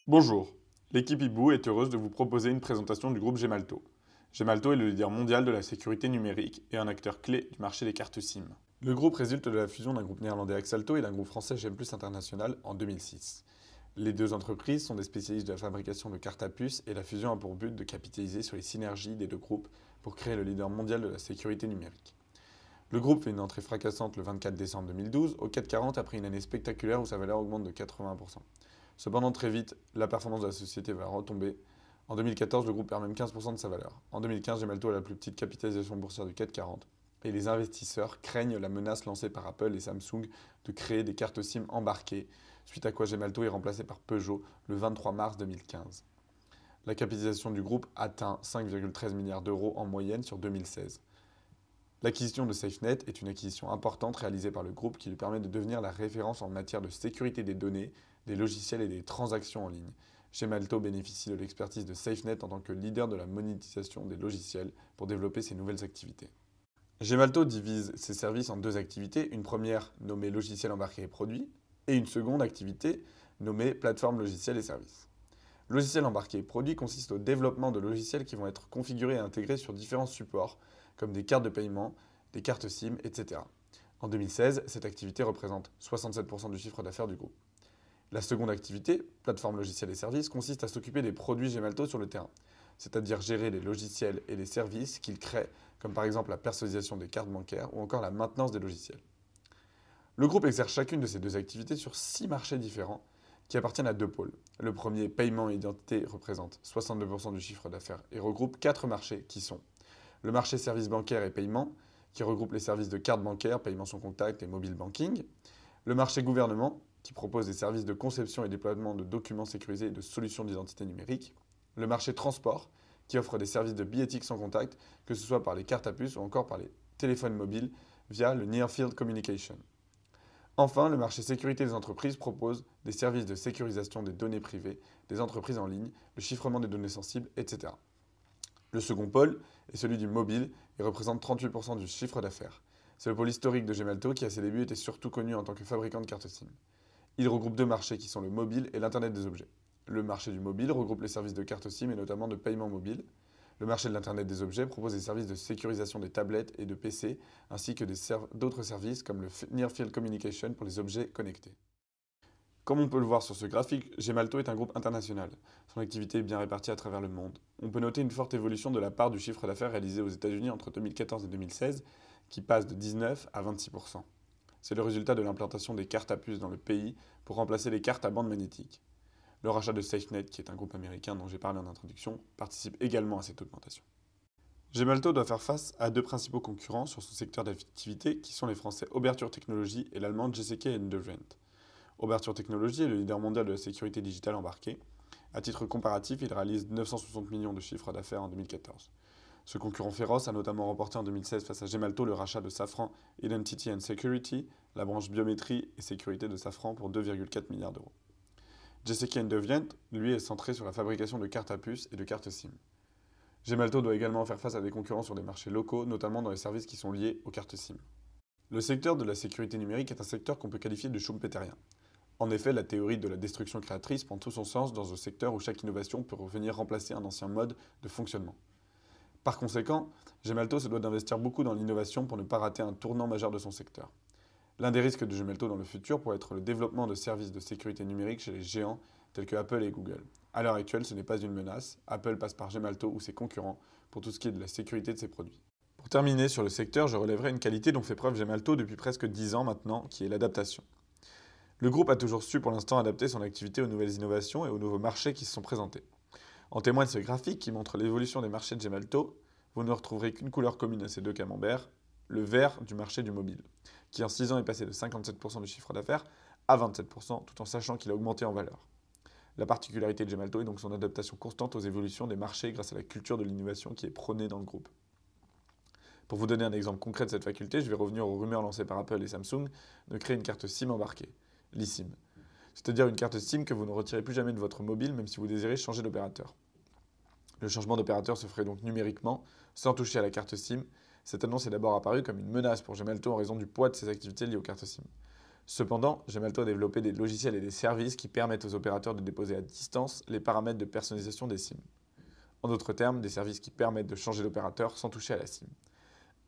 Bonjour, l'équipe Ibou est heureuse de vous proposer une présentation du groupe Gemalto. Gemalto est le leader mondial de la sécurité numérique et un acteur clé du marché des cartes SIM. Le groupe résulte de la fusion d'un groupe néerlandais Axalto et d'un groupe français GM+ International en 2006. Les deux entreprises sont des spécialistes de la fabrication de cartes à puce et la fusion a pour but de capitaliser sur les synergies des deux groupes pour créer le leader mondial de la sécurité numérique. Le groupe fait une entrée fracassante le 24 décembre 2012 au CAC 40 après une année spectaculaire où sa valeur augmente de 80%. Cependant, très vite, la performance de la société va retomber. En 2014, le groupe perd même 15% de sa valeur. En 2015, Gemalto a la plus petite capitalisation boursière du CAC 40. Et les investisseurs craignent la menace lancée par Apple et Samsung de créer des cartes SIM embarquées, suite à quoi Gemalto est remplacé par Peugeot le 23 mars 2015. La capitalisation du groupe atteint 5,13 milliards d'euros en moyenne sur 2016. L'acquisition de SafeNet est une acquisition importante réalisée par le groupe qui lui permet de devenir la référence en matière de sécurité des données, des logiciels et des transactions en ligne. Gemalto bénéficie de l'expertise de SafeNet en tant que leader de la monétisation des logiciels pour développer ses nouvelles activités. Gemalto divise ses services en deux activités, une première nommée logiciel embarqué et produits et une seconde activité nommée plateforme logiciel et services. Logiciel embarqué et produit consiste au développement de logiciels qui vont être configurés et intégrés sur différents supports, comme des cartes de paiement, des cartes SIM, etc. En 2016, cette activité représente 67% du chiffre d'affaires du groupe. La seconde activité, plateforme logiciel et services, consiste à s'occuper des produits Gemalto sur le terrain, c'est-à-dire gérer les logiciels et les services qu'il crée, comme par exemple la personnalisation des cartes bancaires ou encore la maintenance des logiciels. Le groupe exerce chacune de ces deux activités sur 6 marchés différents qui appartiennent à deux pôles. Le premier, paiement et identité, représente 62% du chiffre d'affaires et regroupe 4 marchés qui sont le marché services bancaires et paiement, qui regroupe les services de carte bancaire, paiement sans contact et mobile banking. Le marché gouvernement, qui propose des services de conception et déploiement de documents sécurisés et de solutions d'identité numérique. Le marché transport, qui offre des services de billettique sans contact, que ce soit par les cartes à puce ou encore par les téléphones mobiles via le Near Field Communication. Enfin, le marché sécurité des entreprises propose des services de sécurisation des données privées, des entreprises en ligne, le chiffrement des données sensibles, etc. Le second pôle est celui du mobile et représente 38% du chiffre d'affaires. C'est le pôle historique de Gemalto qui à ses débuts était surtout connu en tant que fabricant de cartes SIM. Il regroupe deux marchés qui sont le mobile et l'Internet des objets. Le marché du mobile regroupe les services de cartes SIM et notamment de paiement mobile. Le marché de l'Internet des objets propose des services de sécurisation des tablettes et de PC, ainsi que d'autres services comme le Near Field Communication pour les objets connectés. Comme on peut le voir sur ce graphique, Gemalto est un groupe international. Son activité est bien répartie à travers le monde. On peut noter une forte évolution de la part du chiffre d'affaires réalisé aux États-Unis entre 2014 et 2016, qui passe de 19 à 26%. C'est le résultat de l'implantation des cartes à puce dans le pays pour remplacer les cartes à bande magnétique. Le rachat de SafeNet, qui est un groupe américain dont j'ai parlé en introduction, participe également à cette augmentation. Gemalto doit faire face à deux principaux concurrents sur son secteur d'activité, qui sont les Français Oberture Technology et l'Allemand GCK Endurant. Oberture Technology est le leader mondial de la sécurité digitale embarquée. À titre comparatif, il réalise 960 millions de chiffres d'affaires en 2014. Ce concurrent féroce a notamment remporté en 2016 face à Gemalto le rachat de Safran Identity and Security, la branche biométrie et sécurité de Safran pour 2,4 milliards d'euros. JCK Deviant, lui, est centré sur la fabrication de cartes à puce et de cartes SIM. Gemalto doit également faire face à des concurrents sur des marchés locaux, notamment dans les services qui sont liés aux cartes SIM. Le secteur de la sécurité numérique est un secteur qu'on peut qualifier de schumpeterien. En effet, la théorie de la destruction créatrice prend tout son sens dans un secteur où chaque innovation peut venir remplacer un ancien mode de fonctionnement. Par conséquent, Gemalto se doit d'investir beaucoup dans l'innovation pour ne pas rater un tournant majeur de son secteur. L'un des risques de Gemalto dans le futur pourrait être le développement de services de sécurité numérique chez les géants tels que Apple et Google. À l'heure actuelle, ce n'est pas une menace. Apple passe par Gemalto ou ses concurrents pour tout ce qui est de la sécurité de ses produits. Pour terminer sur le secteur, je relèverai une qualité dont fait preuve Gemalto depuis presque 10 ans maintenant, qui est l'adaptation. Le groupe a toujours su pour l'instant adapter son activité aux nouvelles innovations et aux nouveaux marchés qui se sont présentés. En témoigne ce graphique qui montre l'évolution des marchés de Gemalto. Vous ne retrouverez qu'une couleur commune à ces deux camemberts, le vert du marché du mobile, qui en 6 ans est passé de 57% du chiffre d'affaires à 27%, tout en sachant qu'il a augmenté en valeur. La particularité de Gemalto est donc son adaptation constante aux évolutions des marchés grâce à la culture de l'innovation qui est prônée dans le groupe. Pour vous donner un exemple concret de cette faculté, je vais revenir aux rumeurs lancées par Apple et Samsung de créer une carte SIM embarquée, l'eSIM. C'est-à-dire une carte SIM que vous ne retirez plus jamais de votre mobile même si vous désirez changer d'opérateur. Le changement d'opérateur se ferait donc numériquement, sans toucher à la carte SIM. Cette annonce est d'abord apparue comme une menace pour Gemalto en raison du poids de ses activités liées aux cartes SIM. Cependant, Gemalto a développé des logiciels et des services qui permettent aux opérateurs de déposer à distance les paramètres de personnalisation des SIM. En d'autres termes, des services qui permettent de changer d'opérateur sans toucher à la SIM.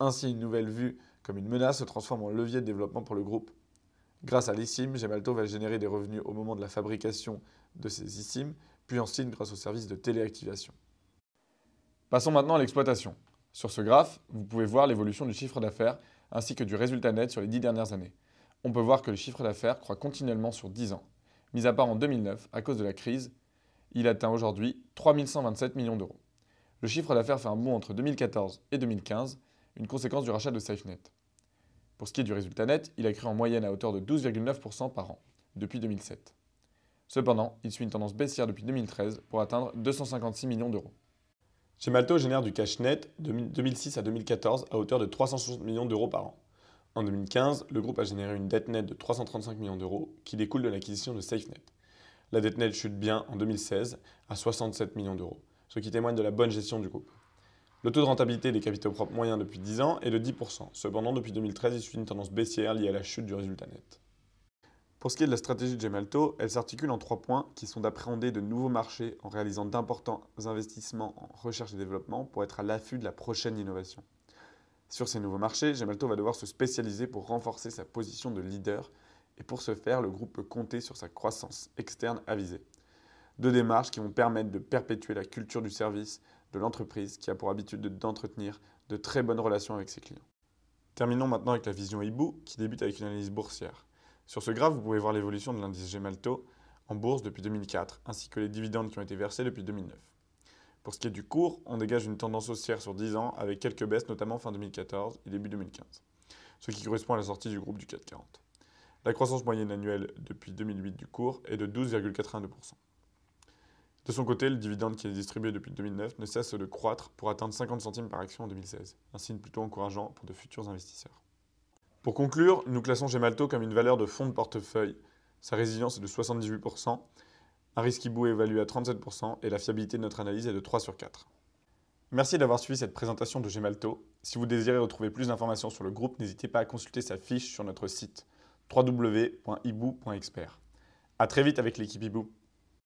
Ainsi, une nouvelle vue comme une menace se transforme en levier de développement pour le groupe. Grâce à l'eSIM, Gemalto va générer des revenus au moment de la fabrication de ces eSIM, puis en SIM grâce au service de téléactivation. Passons maintenant à l'exploitation. Sur ce graphe, vous pouvez voir l'évolution du chiffre d'affaires ainsi que du résultat net sur les 10 dernières années. On peut voir que le chiffre d'affaires croît continuellement sur 10 ans. Mis à part en 2009, à cause de la crise, il atteint aujourd'hui 3 127 millions d'euros. Le chiffre d'affaires fait un bond entre 2014 et 2015, une conséquence du rachat de SafeNet. Pour ce qui est du résultat net, il a crû en moyenne à hauteur de 12,9% par an, depuis 2007. Cependant, il suit une tendance baissière depuis 2013 pour atteindre 256 millions d'euros. Gemalto génère du cash net de 2006 à 2014 à hauteur de 360 millions d'euros par an. En 2015, le groupe a généré une dette nette de 335 millions d'euros qui découle de l'acquisition de SafeNet. La dette nette chute bien en 2016 à 67 millions d'euros, ce qui témoigne de la bonne gestion du groupe. Le taux de rentabilité des capitaux propres moyens depuis 10 ans est de 10%. Cependant, depuis 2013, il suit une tendance baissière liée à la chute du résultat net. Pour ce qui est de la stratégie de Gemalto, elle s'articule en 3 points qui sont d'appréhender de nouveaux marchés en réalisant d'importants investissements en recherche et développement pour être à l'affût de la prochaine innovation. Sur ces nouveaux marchés, Gemalto va devoir se spécialiser pour renforcer sa position de leader et pour ce faire, le groupe peut compter sur sa croissance externe avisée. 2 démarches qui vont permettre de perpétuer la culture du service de l'entreprise qui a pour habitude d'entretenir de très bonnes relations avec ses clients. Terminons maintenant avec la vision Ibou qui débute avec une analyse boursière. Sur ce graphe, vous pouvez voir l'évolution de l'indice Gemalto en bourse depuis 2004, ainsi que les dividendes qui ont été versés depuis 2009. Pour ce qui est du cours, on dégage une tendance haussière sur 10 ans avec quelques baisses, notamment fin 2014 et début 2015, ce qui correspond à la sortie du groupe du CAC 40. La croissance moyenne annuelle depuis 2008 du cours est de 12,82%. De son côté, le dividende qui est distribué depuis 2009 ne cesse de croître pour atteindre 50 centimes par action en 2016, un signe plutôt encourageant pour de futurs investisseurs. Pour conclure, nous classons Gemalto comme une valeur de fonds de portefeuille. Sa résilience est de 78%, un risque Ibou évalué à 37% et la fiabilité de notre analyse est de 3 sur 4. Merci d'avoir suivi cette présentation de Gemalto. Si vous désirez retrouver plus d'informations sur le groupe, n'hésitez pas à consulter sa fiche sur notre site www.ibou.expert. A très vite avec l'équipe Ibou.